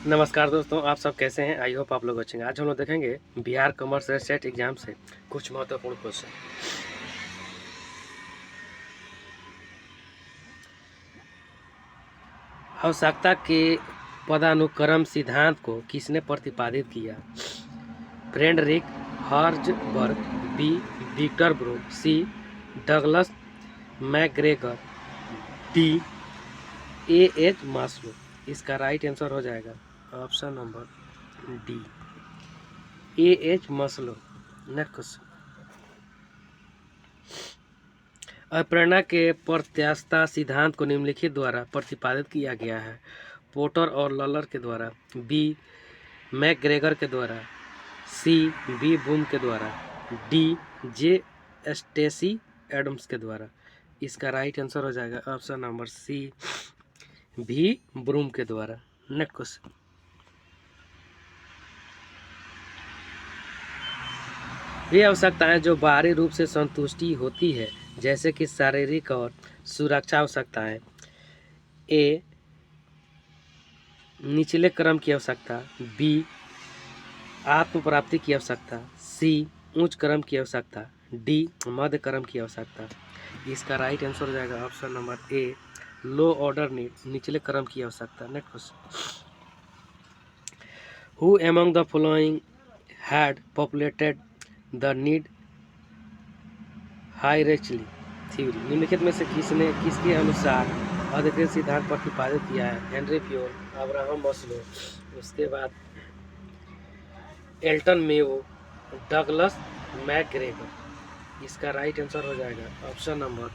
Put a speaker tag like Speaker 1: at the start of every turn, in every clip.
Speaker 1: नमस्कार दोस्तों, आप सब कैसे हैं? आई होप आप लोग अच्छे हैं। आज हम लोग देखेंगे बिहार कमर्शियल सेट एग्जाम से कुछ महत्वपूर्ण क्वेश्चन। आवश्यकता के पदानुक्रम सिद्धांत को किसने प्रतिपादित किया? Frederick Herzberg, B Victor Vroom, C Douglas McGregor, D H Maslow. इसका राइट आंसर हो जाएगा option number D H Maslow. Next question. अप्रेरणा के प्रत्यास्थता सिद्धांत को निम्नलिखित द्वारा प्रतिपादित किया गया है। पोर्टर और लॉलर के द्वारा, बी मैकग्रेगर के द्वारा, सी बी बूम के द्वारा, डी जे स्टेसी एडम्स के द्वारा। इसका राइट आंसर हो जाएगा ऑप्शन नंबर सी भी ब्रूम के द्वारा। Next question. वे आवश्यकताएं जो बाहरी रूप से संतुष्टि होती है, जैसे कि शारीरिक और सुरक्षा आवश्यकताएं। ए निचले क्रम की आवश्यकता, बी आत्म प्राप्ति की आवश्यकता, सी उच्च क्रम की आवश्यकता, डी मध्य क्रम की आवश्यकता। इसका राइट आंसर हो जाएगा option number A low order need, निचले क्रम की आवश्यकता। Next question. Who among the following had populated the need hierarchy theory? निम्नलिखित में से किसके अनुसार अधिकृत सिद्धांत प्रतिपादित किया है? हेनरी फ्योल, अब्राहम मास्लो, उसके बाद एल्टन मेयो, डगलस मैकग्रेगर। इसका राइट आंसर हो जाएगा option number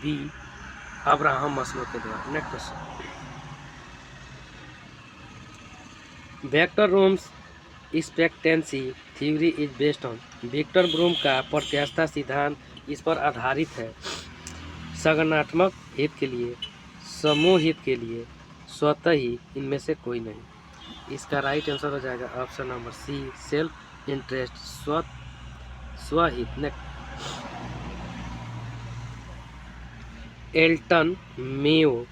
Speaker 1: B Abraham Maslow के द्वारा। Next question. Victor Vroom's expectancy theory is based on. Victor Vroom का प्रत्यास्थता सिद्धांत इस पर आधारित है। संगठनात्मक हित के लिए, समूह हित के लिए, स्वतः ही, इनमें से कोई नहीं। इसका राइट आंसर हो जाएगा option number C self interest, स्वहित। Next. Elton Mayo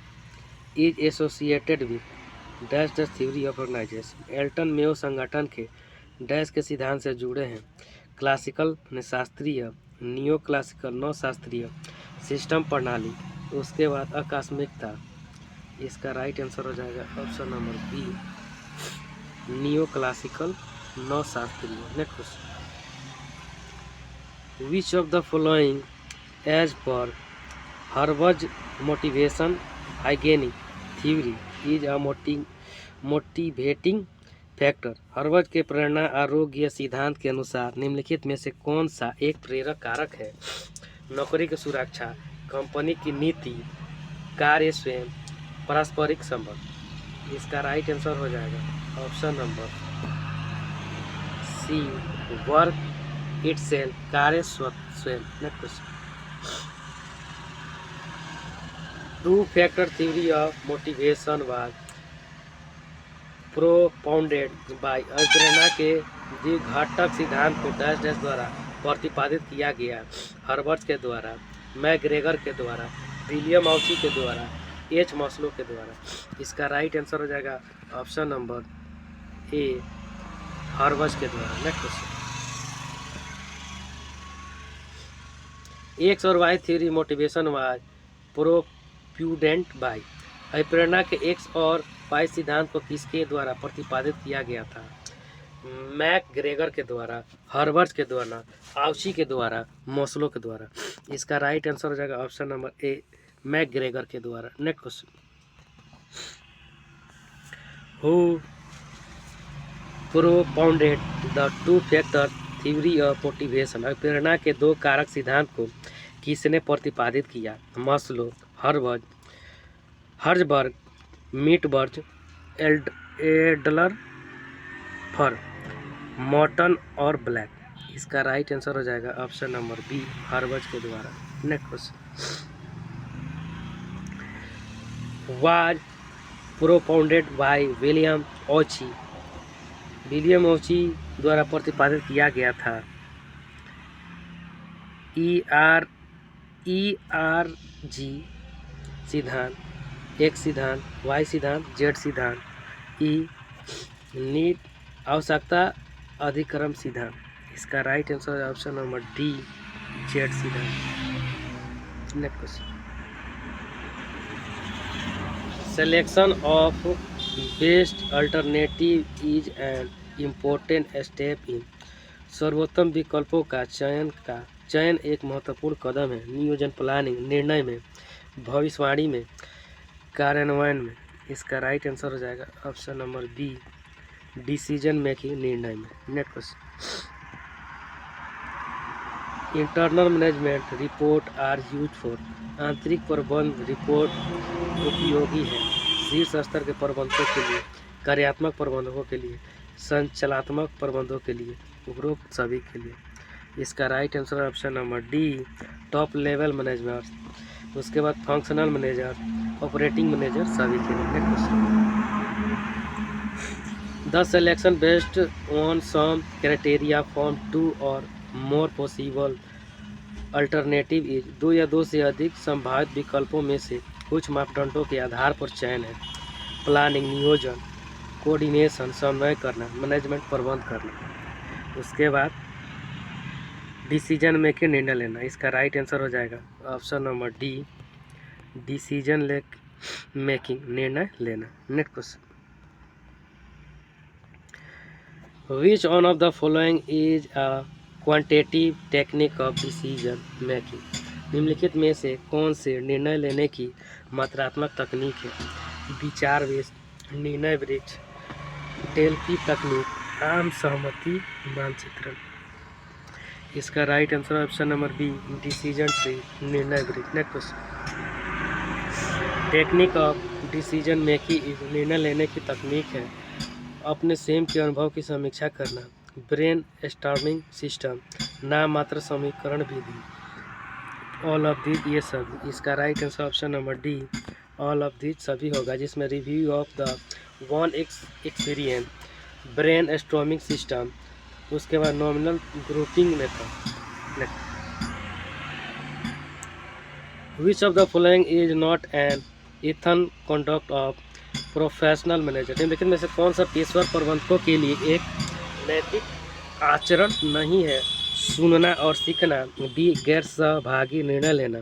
Speaker 1: is associated with dash the theory of organisation. Elton Mayo संगठन के डैश के सिद्धांत से जुड़े हैं। क्लासिकल शास्त्रीय, नियो क्लासिकल नौ शास्त्रीय, सिस्टम प्रणाली, उसके बाद आकस्मिकता। इसका राइट आंसर हो जाएगा option number B neo classical नौ शास्त्रीय। Next question. Which of the following as per Herzberg motivation hygienic theory is a motivating factor? Herzberg के प्रेरणा आरोग्य सिद्धांत के अनुसार निम्नलिखित में से कौन सा एक प्रेरक कारक है? नौकरी की सुरक्षा, कंपनी की नीति, कार्य स्वयं, पारस्परिक संबंध। इसका राइट आंसर हो जाएगा option number C work itself, कार्य स्वयं। Next question. Two factor theory of motivation was propounded by. प्रेरणा के द्विघातक सिद्धांत को डैश डैश द्वारा प्रतिपादित किया गया। हर्ट्ज़बर्ग के द्वारा, मैकग्रेगर के द्वारा, विलियम ऑची के द्वारा, एच मास्लो के द्वारा। इसका राइट आंसर हो जाएगा ऑप्शन नंबर ए हर्ट्ज़बर्ग के द्वारा। Next question. एक्स और Y theory motivation was propounded by. प्रेरणा के एक्स और वाई सिद्धांत को किसके द्वारा प्रतिपादित किया गया था? मैकग्रेगर के द्वारा, हर्ट्ज़बर्ग के द्वारा, ऑची के द्वारा, मास्लो के द्वारा। इसका राइट आंसर हो जाएगा ऑप्शन नंबर ए मैकग्रेगर के द्वारा। Next question. Who propounded the two factor theory of motivation? प्रेरणा के दो कारक सिद्धांत को किसने प्रतिपादित किया? मास्लो, हर्ट्ज़बर्ग, मिटबर्ग, एडलर, फर, मॉर्टन और ब्लैक। इसका राइट आंसर हो जाएगा ऑप्शन नंबर बी हर्ट्ज़बर्ग के द्वारा। Next question. Was propounded by William Ouchi? William Ouchi द्वारा प्रतिपादित किया गया था। ERG सिद्धांत, एक्स सिद्धांत, वाई सिद्धांत, जेड सिद्धांत, ई नीड आवश्यकता अधिक्रम सिद्धांत। इसका राइट आंसर है ऑप्शन नंबर डी जेड सिद्धांत। Next question, selection of best alternative is an important step in. सर्वोत्तम विकल्पों का चयन एक महत्वपूर्ण कदम है नियोजन प्लानिंग, निर्णय में, भविष्यवाणी में, कार्यान्वयन में। इसका राइट आंसर हो जाएगा option number B decision making, निर्णय में। Next question, internal management report are use for. आंतरिक प्रबंध रिपोर्ट उपयोगी है शीर्ष स्तर के प्रबंधकों के लिए, कार्यात्मक प्रबंधकों के लिए, संचालनात्मक प्रबंधकों के लिए, उपरोक्त सभी के लिए। इसका right answer option number D top level management, उसके बाद फंक्शनल मैनेजर, ऑपरेटिंग मैनेजर सभी के लिए। Next question, the selection based on some criteria from 2 or more possible alternative is. 2 या 2 से अधिक संभावित विकल्पों में से कुछ मापदंडों के आधार पर चयन है। प्लानिंग नियोजन, कोऑर्डिनेशन समन्वय करना, मैनेजमेंट प्रबंध करना। उसके बाद डिसीजन मेकिंग निर्णय लेना। इसका राइट आंसर हो जाएगा option number D decision making निर्णय लेना। Next question, which one of the following is a quantitative technique of decision making. निम्नलिखित में से कौन से निर्णय लेने की मात्रात्मक तकनीक है। विचार वृक्ष, निर्णय वृक्ष, डेल्फी तकनीक, आम सहमति मानचित्रण। इसका right answer option number B decision tree, निर्णय वृक्ष। Next question, technique of decision making is निर्णय लेने की तकनीक है अपने स्वयं के अनुभव की समीक्षा करना, ब्रेन स्टॉर्मिंग सिस्टम, नाम मात्र समीकरण विधि, ऑल ऑफ दिस ये सब। इसका right answer option number D all of this सभी होगा, जिसमें review of the one experience, brain storming system, उसके बाद nominal grouping method. Which of the following is not an Ethan conduct of professional manager. निम्नलिखित में से कौन सा पेशेवर प्रबंधकों के लिए एक नैतिक आचरण नहीं है। सुनना और सीखना, बी गैर सहभागी निर्णय लेना,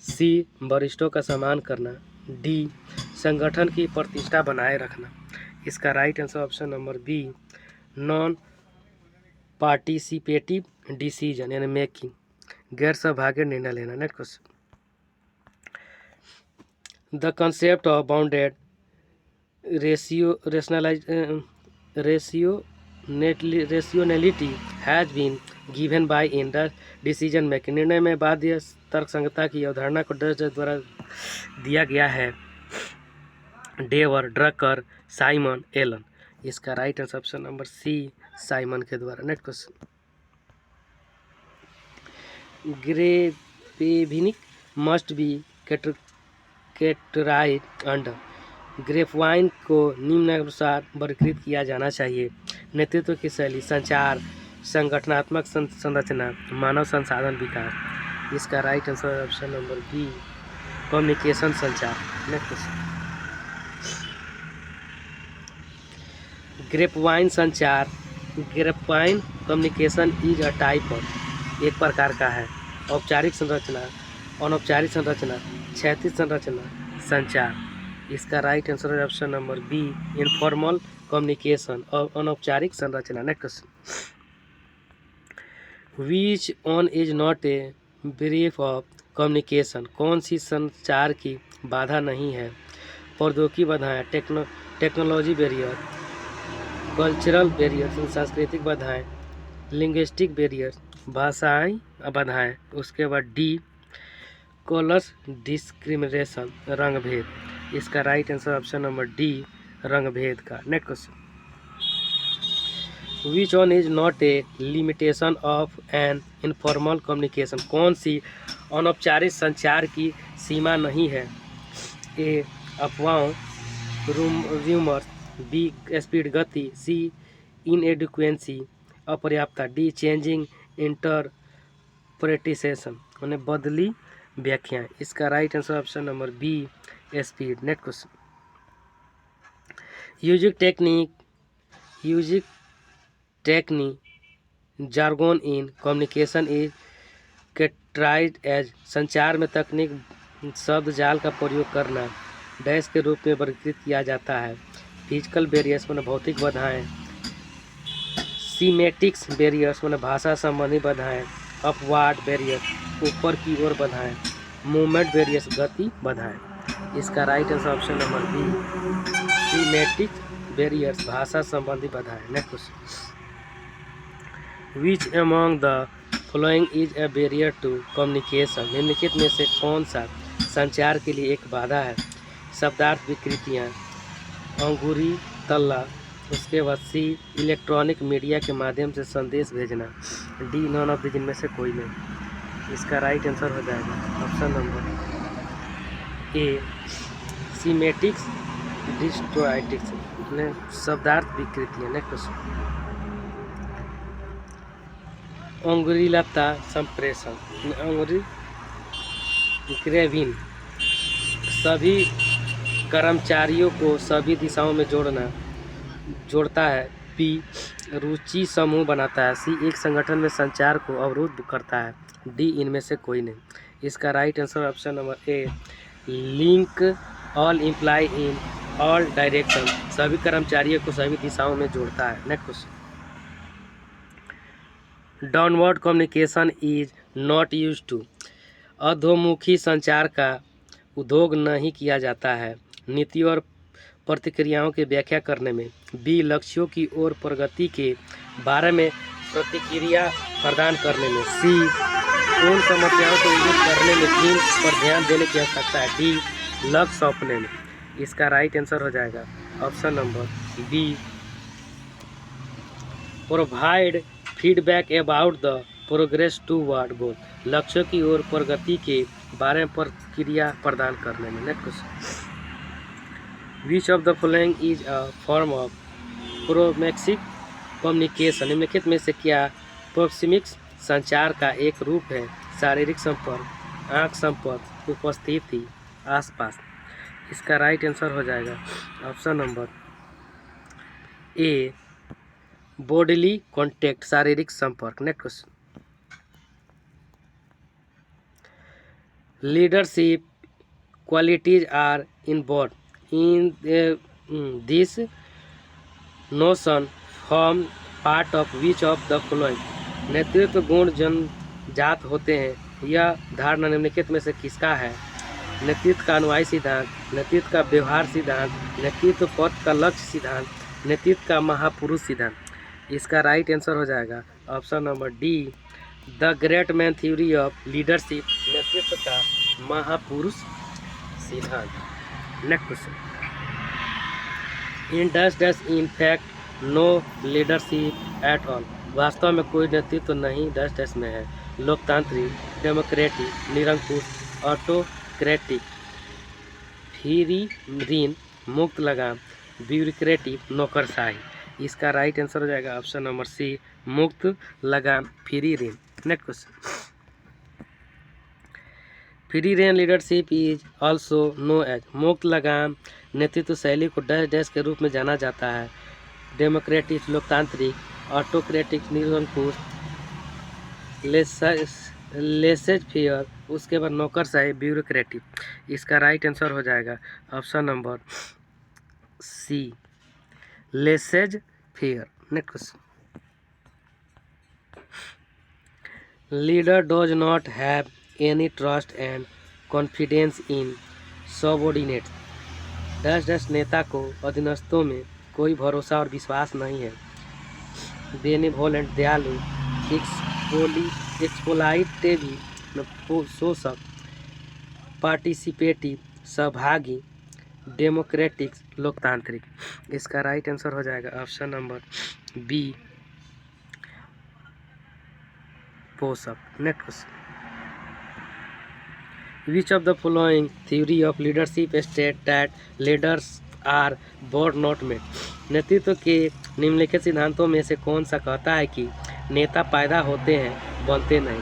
Speaker 1: सी वरिष्ठों का सम्मान करना, डी संगठन की प्रतिष्ठा बनाए रखना। इसका right answer option number B non participative decision यानी मेकिंग, गैर सहभागी निर्णय लेना। Next question, the concept of bounded rationality has been given by in the decision making। निर्णय में बाध्य तर्कसंगता की अवधारणा को डच द्वारा दिया गया है डेवर, ड्रकर, साइमन, एलन। इसका right answer option number C Simon के द्वारा। नेक्स्ट क्वेश्चन, ग्रेपेविनिक must be categorised under. Grapevine को निम्नानुसार वर्गीकृत किया जाना चाहिए। नेतृत्व की शैली, संचार, संगठनात्मक संरचना, मानव संसाधन विकास। इसका right answer option number B communication संचार। नेक्स्ट क्वेश्चन, ग्रेपवाइन संचार, grapevine communication is a type of, एक प्रकार का है। औपचारिक संरचना, अनौपचारिक संरचना, क्षैतिज संरचना, संचार। इसका राइट आंसर है option number B informal communication और अनौपचारिक संरचना। Next question, which on is not a brief of communication. कौन सी संचार की बाधा नहीं है। प्रौद्योगिकी बाधाएं, टेक्नोलॉजी बैरियर, कल्चरल बैरियर, सांस्कृतिक बाधाएं, लिंग्विस्टिक बैरियर, भाषाई बाधाएं। उसके बाद डी कलर्स डिस्क्रिमिनेशन, रंग भेद। इसका right answer option number D रंग भेद का। Next question, which one is not A limitation of an informal communication. कौन सी अनौपचारिक संचार की सीमा नहीं है। ए अफवाहों, रूमर्स, बी स्पीड गति, सी इनएडिक्वेंसी अपर्याप्तता, डी चेंजिंग इंटरप्रिटेशन उन्हें बदली व्याख्याएं। इसका right answer option number B speed. Next question, यूजिक technique jargon in communication is categorised as संचार में तकनीक शब्द जाल का प्रयोग करना डैश के रूप में वर्गीकृत किया जाता है। फिजिकल बैरियर्स माने भौतिक बाधाएं, सीमेटिक्स बैरियर्स माने भाषा संबंधी बाधाएं, अपवार्ड बैरियर ऊपर की ओर बाधाएं, मूवमेंट बैरियर्स गति बाधाएं। इसका right answer option number B semantic barriers भाषा संबंधी बाधाएं। Next question, which among the following is a barrier to communication, निम्नलिखित में से कौन सा संचार के लिए एक बाधा है। शब्दार्थ विकृतियाँ, अंगूरी तल्ला, उसके बाद सी इलेक्ट्रॉनिक मीडिया के माध्यम से संदेश भेजना, डी नॉन ऑफ दिस इनमें से कोई नहीं। इसका राइट आंसर हो जाएगा ऑप्शन नंबर ए सीमेटिक्स डिस्ट्रोइटिक्स ने शब्दार्थ विकृतियाँ। नेक्स्ट क्वेश्चन, अंगुलीलता संप्रेषण, अंगुली ग्रेविन सभी कर्मचारियों को सभी दिशाओं में जोड़ता है। बी रुचि समूह बनाता है। सी एक संगठन में संचार को अवरुद्ध करता है। डी इनमें से कोई नहीं। इसका right answer option number A link all employee in all direction सभी कर्मचारियों को सभी दिशाओं में जोड़ता है। Next question, downward communication is not use to, अधोमुखी संचार का उद्योग नहीं किया जाता है नीति और प्रतिक्रियाओं की व्याख्या करने में। बी लक्ष्यों की ओर प्रगति के बारे में प्रतिक्रिया प्रदान करने में। सी उन समस्याओं को इंगित करने में जिन पर ध्यान देने की आवश्यकता है। डी लक्ष्य सौंपने में। इसका राइट आंसर हो जाएगा option number B provide feedback about the progress toward goal, लक्ष्यों की ओर प्रगति के बारे में प्रतिक्रिया प्रदान करने में। Next question, which of the following is a form of proxemic communication, निम्नलिखित में से क्या प्रोक्सेमिक्स संचार का एक रूप है। शारीरिक संपर्क, आंख संपर्क, उपस्थिति, आसपास। इसका राइट आंसर हो जाएगा option number A bodily contact शारीरिक संपर्क। Next question, leadership qualities are involve in this notion form part of which of the following, नेतृत्व गुण जन्मजात होते हैं। यह धारणा निम्नलिखित में से किसका है। नेतृत्व का अनुयायी सिद्धांत, नेतृत्व का व्यवहार सिद्धांत, नेतृत्व पथ का लक्ष्य सिद्धांत, नेतृत्व का महापुरुष सिद्धांत। इसका राइट आंसर हो जाएगा option number D the great man theory of leadership, नेतृत्व का महापुरुष सिद्धांत। Next question, in dash in fact no leadership at all, वास्तव में कोई नेतृत्व नहीं डैश में है। लोकतांत्रिक, डेमोक्रेटिक, निरंकुश, ऑटोक्रेटिक, फ्री ऋण, मुक्त लगाम, ब्यूरोक्रेटिक, नौकरशाही। इसका राइट आंसर हो जाएगा ऑप्शन नंबर सी मुक्त लगाम फ्री ऋण। Next question, free rein leadership is also known as, मुक्त लगाम नेतृत्व शैली को डैश के रूप में जाना जाता है। डेमोक्रेटिक लोकतांत्रिक, ऑटोक्रेटिक निरंकुश, लेसेज फेयर, उसके बाद नौकरशाही, ब्यूरोक्रेटिक। इसका राइट आंसर हो जाएगा option number C laissez faire. Next question, leader does not have any trust and confidence in subordinates, dash नेता को अधीनस्थों में कोई भरोसा और विश्वास नहीं है। बेनिवोलेंट दयालु, एक्सप्लॉइटेटिव शोषक, पार्टिसिपेटिव सहभागी, डेमोक्रेटिक लोकतांत्रिक। इसका राइट आंसर हो जाएगा ऑप्शन नंबर बी पोषक। Next question, which of the following theory of leadership state that leaders are born not made, नेतृत्व के निम्नलिखित सिद्धांतों में से कौन सा कहता है कि नेता पैदा होते हैं बनते नहीं।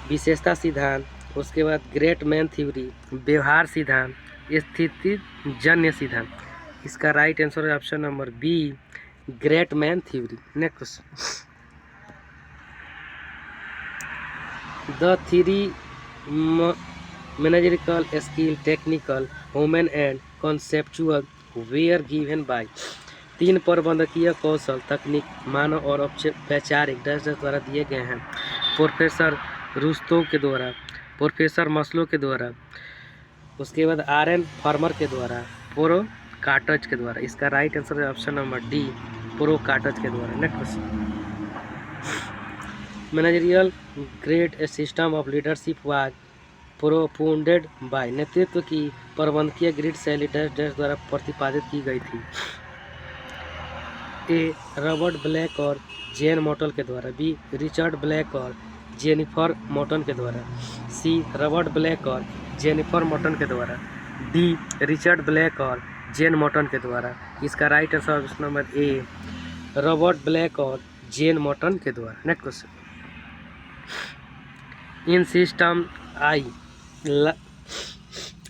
Speaker 1: विशेषता सिद्धांत, उसके बाद ग्रेट मैन थ्योरी, व्यवहार सिद्धांत, स्थिति जन्य सिद्धांत। इसका राइट आंसर है option number B, great man theory. Next, the three managerial skill technical human and conceptual were given by. 3 प्रबंधकीय कौशल तकनीक मानव और वैचारिक द्वारा दिए गए हैं। प्रोफेसर रुस्तों के द्वारा, प्रोफेसर मस्लो के द्वारा, उसके बाद आर.एन. फार्मर के द्वारा, पोरो कार्टज के द्वारा। इसका राइट आंसर है ऑप्शन नंबर डी, पोरो कार्टज के द्वारा। Next, managerial grid a system of leadership was propounded by. नेतृत्व की प्रबंधकीय ग्रिड शैली द्वारा प्रतिपादित की गई थी। ए, रॉबर्ट ब्लैक और जेन मोटल के द्वारा। बी, रिचर्ड ब्लैक और जेनिफर मोटन के द्वारा। सी, रॉबर्ट ब्लैक और जेनिफर मोटन के द्वारा। डी, रिचर्ड ब्लैक और जेन मोटन के द्वारा। इसका right answer option number A, Robert Blake और जेन मोटन के द्वारा। Next question, in system I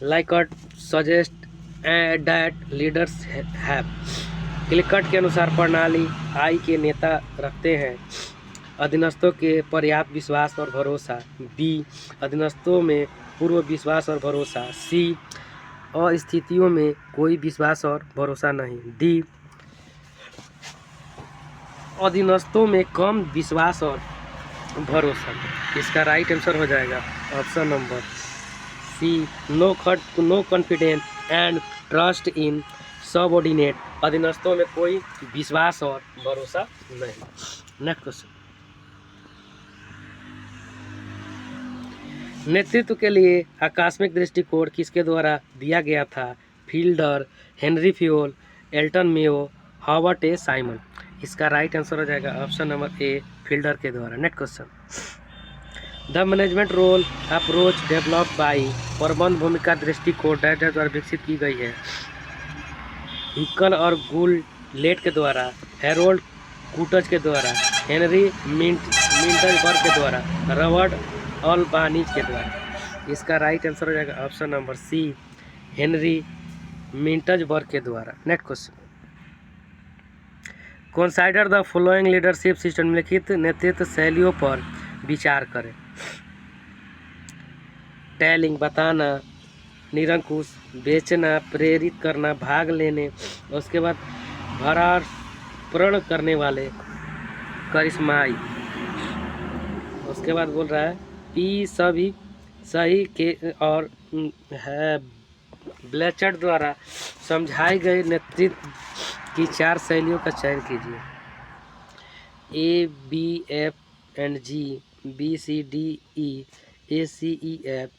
Speaker 1: Likert suggest that leaders have. Likert के अनुसार प्रणाली आई के नेता रखते हैं अधीनस्थों के पर्याप्त विश्वास और भरोसा। बी, अधीनस्थों में पूर्व विश्वास और भरोसा। सी, अस्थितियों में कोई विश्वास और भरोसा नहीं। डी, अधीनस्थों में कम विश्वास और भरोसा। इसका राइट आंसर हो जाएगा option number C, no confidence and trust in subordinate. अधीनस्थों में कोई विश्वास और भरोसा नहीं। नेक्स्ट क्वेश्चन, नेतृत्व के लिए आकस्मिक दृष्टिकोण किसके द्वारा दिया गया था? Fiedler, Henry Fayol, Elton Mayo, Howard A Simon. इसका राइट आंसर हो जाएगा ऑप्शन नंबर ए, फील्डर के द्वारा। Next question, the management role approach developed by. प्रबंध भूमिका दृष्टिकोण द्वारा विकसित की गई है। हिकल और गुलेट के द्वारा, हैरोल्ड कूटज के द्वारा, हेनरी मिंटजबर्ग के द्वारा, रॉबर्ट ऑल्बानीज के द्वारा। इसका राइट आंसर हो जाएगा ऑप्शन नंबर सी, हेनरी मिंटजबर्ग के द्वारा। Next question, consider the following leadership system. निम्नलिखित नेतृत्व शैलियों पर विचार करें। टेलिंग, बताना, निरंकुश, बेचना, प्रेरित करना, भाग लेने, उसके बाद भरारण करने वाले, करिश्माई। उसके बाद बोल रहा है पी सभी सही के और है ब्लेचर्ड द्वारा समझाई गई नेतृत्व की 4 शैलियों का चयन कीजिए। A, B, F and G, B, C, D, E, A, C, E, F,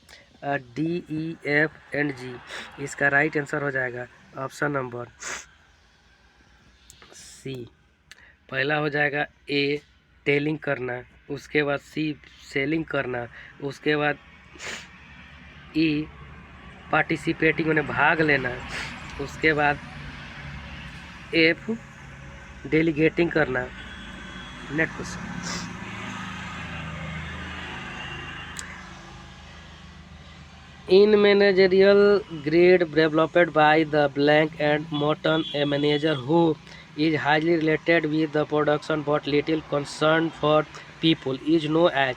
Speaker 1: D, E, F and G. इसका राइट आंसर हो जाएगा ऑप्शन नंबर सी। पहला हो जाएगा ए, टेलिंग करना, उसके बाद सी, सेलिंग करना, उसके बाद ई, पार्टिसिपेटिंग उन्हें भाग लेना, उसके बाद एफ, डेलीगेटिंग करना। Next question, in managerial grade developed by the Blank and Morton, a manager who is highly related with the production but little concerned for people is known as।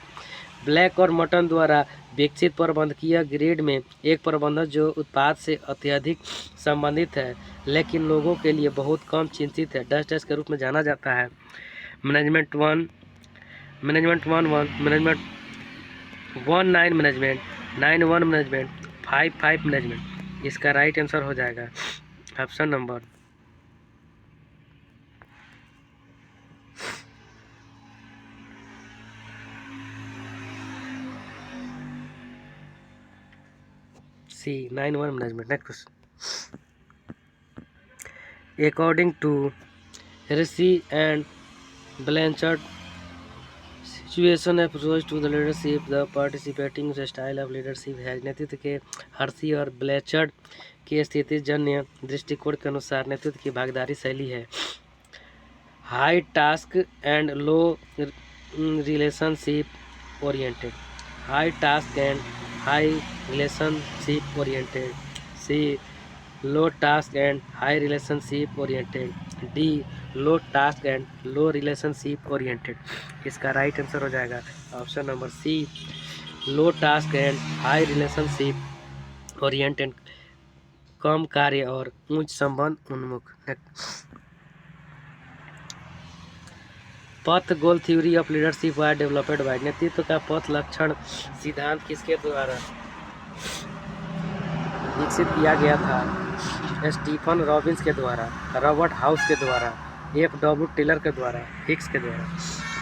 Speaker 1: Black और Morton द्वारा विकसित प्रबंधकीय grade में एक प्रबंधक जो उत्पाद से अत्यधिक संबंधित है लेकिन लोगों के लिए बहुत कम चिंतित है, डस्ट के रूप में जाना जाता है। Management 1, management 1, management 19, management 91, management 55 management. इसका राइट आंसर हो जाएगा option number C, 91 management. Next question, according to Hersey and Blanchard situation approach to the leadership, the participating style of leadership है। नेतृत्व के हर्सी और ब्लैचर्ड के स्थिति जन्य दृष्टिकोण के अनुसार नेतृत्व की भागीदारी शैली है। High task and low relationship oriented, high task and high relationship oriented. C, low task and high relationship oriented, D low task and low relationship oriented. इसका राइट आंसर हो जाएगा option number C, low task and high relationship oriented, कम कार्य और उच्च संबंध उन्मुख। पथ goal theory of leadership was developed by, नेतृत्व का पथ लक्षण सिद्धांत किसके द्वारा विकसित किया गया था? स्टीफन रॉबिन्स के द्वारा, रॉबर्ट हाउस के द्वारा, F.W. टेलर के द्वारा, हिक्स के द्वारा।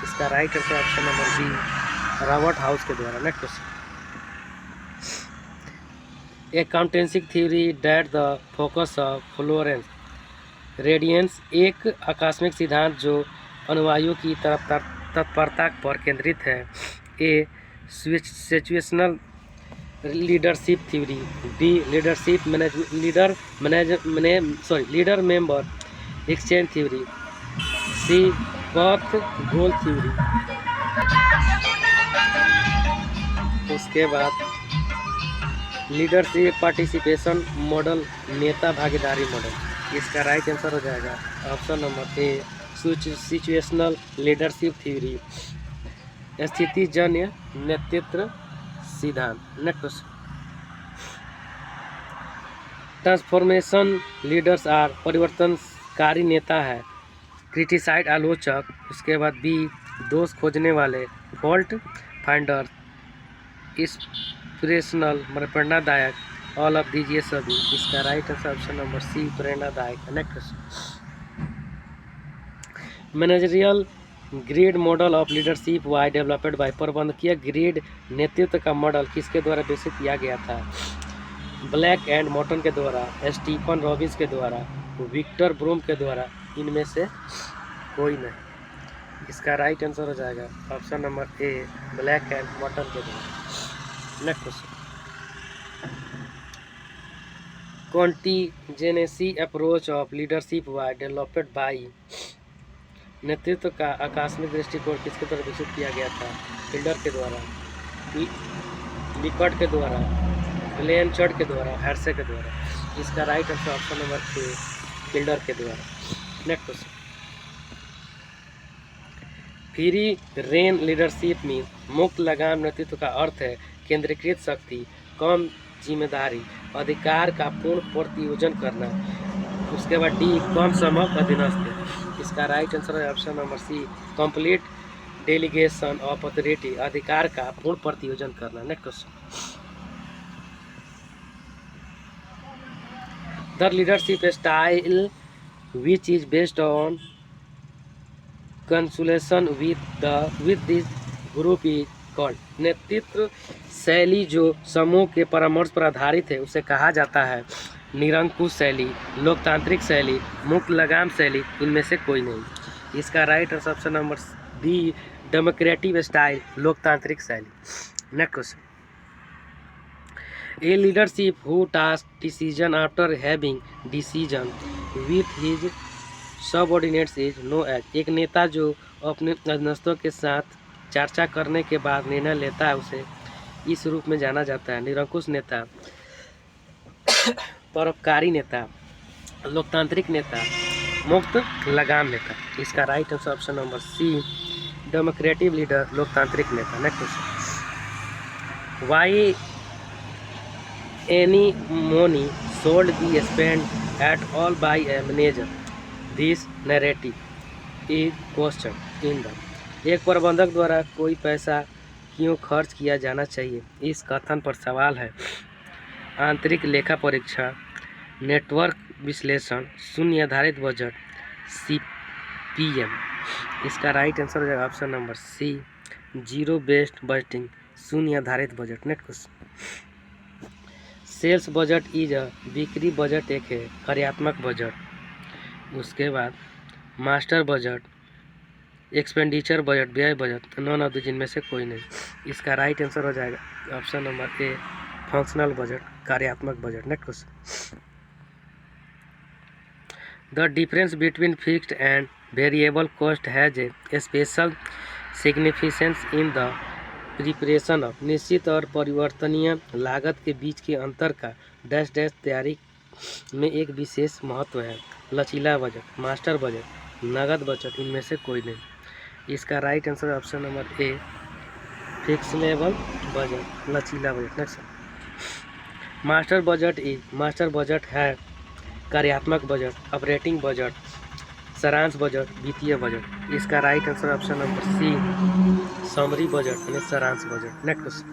Speaker 1: इसका right answer option number B, Robert House के द्वारा। Next question, accountancy theory that the focus of Florence radiance, एक आकस्मिक सिद्धांत जो अनुयायियों की तत्परता पर केंद्रित है। A situational leadership theory, D leadership leader member exchange theory, C पथ गोल थ्योरी। उसके बाद लीडरशिप पार्टिसिपेशन मॉडल, नेता भागीदारी मॉडल। इसका राइट आंसर हो जाएगा option number A, situational leadership theory, स्थितिजन्य नेतृत्व सिद्धांत। नेक्स्ट, ट्रांसफॉर्मेशन लीडर्स आर, परिवर्तनकारी नेता है। क्रिटिसाइड, आलोचक। उसके बाद बी दोष खोजने वाले, फॉल्ट फाइंडर। इंस्पिरेशनल, प्रेरणादायक। ऑल ऑफ दीजिए सभी। इसका right answer option number C, प्रेरणादायक। Next, managerial grid model of leadership was developed by, प्रबंधकीय ग्रेड नेतृत्व का मॉडल किसके द्वारा विकसित किया गया था? ब्लैक एंड मॉर्टन के द्वारा, स्टीफन रॉबिन्स के द्वारा, विक्टर ब्रूम के द्वारा, इनमें से कोई नहीं। इसका राइट आंसर हो जाएगा option number A, Blake and Morton के द्वारा। Next question, contingency approach of leadership was developed by, नेतृत्व का आकस्मिक दृष्टिकोण किसके द्वारा विकसित किया गया था? फिल्डर के द्वारा, लिकर्ट के द्वारा, ब्लेनचर्ड के द्वारा, हेर्से के द्वारा। इसका राइट आंसर ऑप्शन नंबर ए, फिल्डर के द्वारा। Next question, free rein leadership में मुक्त लगाम नेतृत्व का अर्थ है केंद्रीकृत शक्ति, कम जिम्मेदारी, अधिकार का पूर्ण प्रतियोजन करना। उसके बाद डी कम समक अधीनस्थ। इसका राइट आंसर है option number C, complete delegation of authority, अधिकार का पूर्ण प्रतियोजन करना। Next question, the leadership style which is based on consultation with this group is called, नेतृत्व शैली जो समूह के परामर्श पर आधारित है उसे कहा जाता है निरंकुश शैली, लोकतांत्रिक शैली, मुक्त लगाम शैली, इनमें से कोई नहीं। इसका right answer option number B, democratic style, लोकतांत्रिक शैली। Next question, a leadership who task decision after having decision with his subordinates is known as, एक नेता जो अपने अधीनस्थों के साथ चर्चा करने के बाद निर्णय लेता है उसे इस रूप में जाना जाता है निरंकुश नेता, परोपकारी नेता, लोकतांत्रिक नेता, मुक्त लगाम नेता। इसका right answer option number C, democratic leader, लोकतांत्रिक नेता। Next question, why any money should be spend at all by a manager, this narrative is question in the, एक प्रबंधक द्वारा कोई पैसा क्यों खर्च किया जाना चाहिए, इस कथन पर सवाल है। आंतरिक लेखा परीक्षा, नेटवर्क विश्लेषण, शून्य आधारित बजट, CPM। इसका राइट आंसर हो जाएगा option number C, zero based budgeting, शून्य आधारित budget. Next question, sales budget is a, बिक्री बजट एक है कार्यात्मक बजट। उसके बाद मास्टर बजट, एक्सपेंडिचर बजट, व्यय बजट, नॉन ऑफ द, जिनमें से कोई नहीं। इसका राइट आंसर हो जाएगा option number A, functional budget, कार्यात्मक budget. Next question, the difference between fixed and variable cost has A special significance in the preparation of, निश्चित और परिवर्तनीय लागत के बीच के अंतर का डैश डैश तैयारी में एक विशेष महत्व है। लचीला बजट, मास्टर बजट, नगद बजट, इनमें से कोई नहीं। इसका right answer option number A, flexible budget, लचीला बजट। नेक्स्ट, मास्टर बजट है कार्यात्मक बजट, ऑपरेटिंग बजट, सारांश बजट, वित्तीय बजट। इसका right answer option number C, summary budget यानी सारांश budget. Next,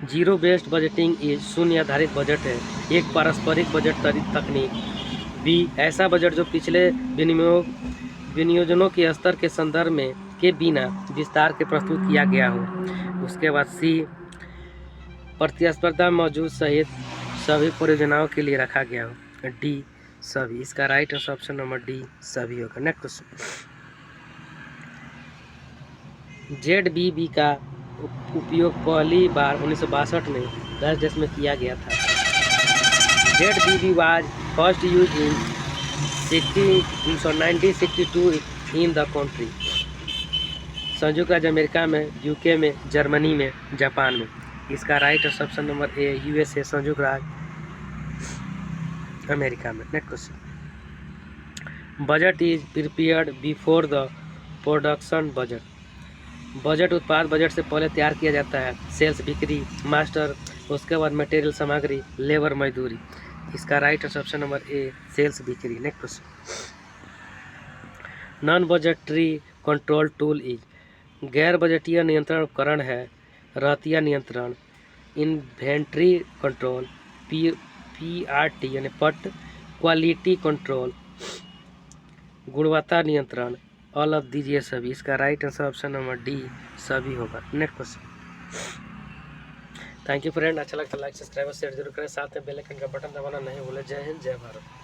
Speaker 1: zero based budgeting is शून्य आधारित बजट है, एक पारस्परिक बजट तकनीक। बी, ऐसा बजट जो पिछले विनियोजनों के स्तर के संदर्भ में के बिना विस्तार के प्रस्तुत किया गया हो। उसके बाद सी, प्रतिस्पर्धा मौजूद सहित सभी परियोजनाओं के लिए रखा गया हो। डी, सभी। इसका right answer option number D, सभी होगा। नेक्स्ट क्वेश्चन, ZBB का उपयोग पहली बार 1962 में 10 देश में किया गया था। ZBB was first use in 1962 in the country. संयुक्त राज्य अमेरिका में, यूके में, जर्मनी में, जापान में। इसका राइट ऑप्शन नंबर ए, USA, संयुक्त राज्य अमेरिका में। Next question, budget is prepared before the production budget. Budget उत्पाद बजट से पहले तैयार किया जाता है। सेल्स, बिक्री, मास्टर, उसके बाद मटेरियल, सामग्री, लेबर, मजदूरी। इसका right option number A, sales, बिक्री। Next question, non budgetary control tool is, गैर बजटीय नियंत्रण उपकरण है। रहतिया नियंत्रण, इन्वेंट्री कंट्रोल, PRT यानी पट, क्वालिटी कंट्रोल, गुणवत्ता नियंत्रण, ऑल ऑफ दीज, ये सभी। इसका right answer option number D, सभी होगा। Next question, thank you friend. अच्छा लगता है लाइक, सब्सक्राइब और शेयर जरूर करें, साथ में बेल आइकन का बटन दबाना नहीं भूलें। जय हिंद, जय भारत।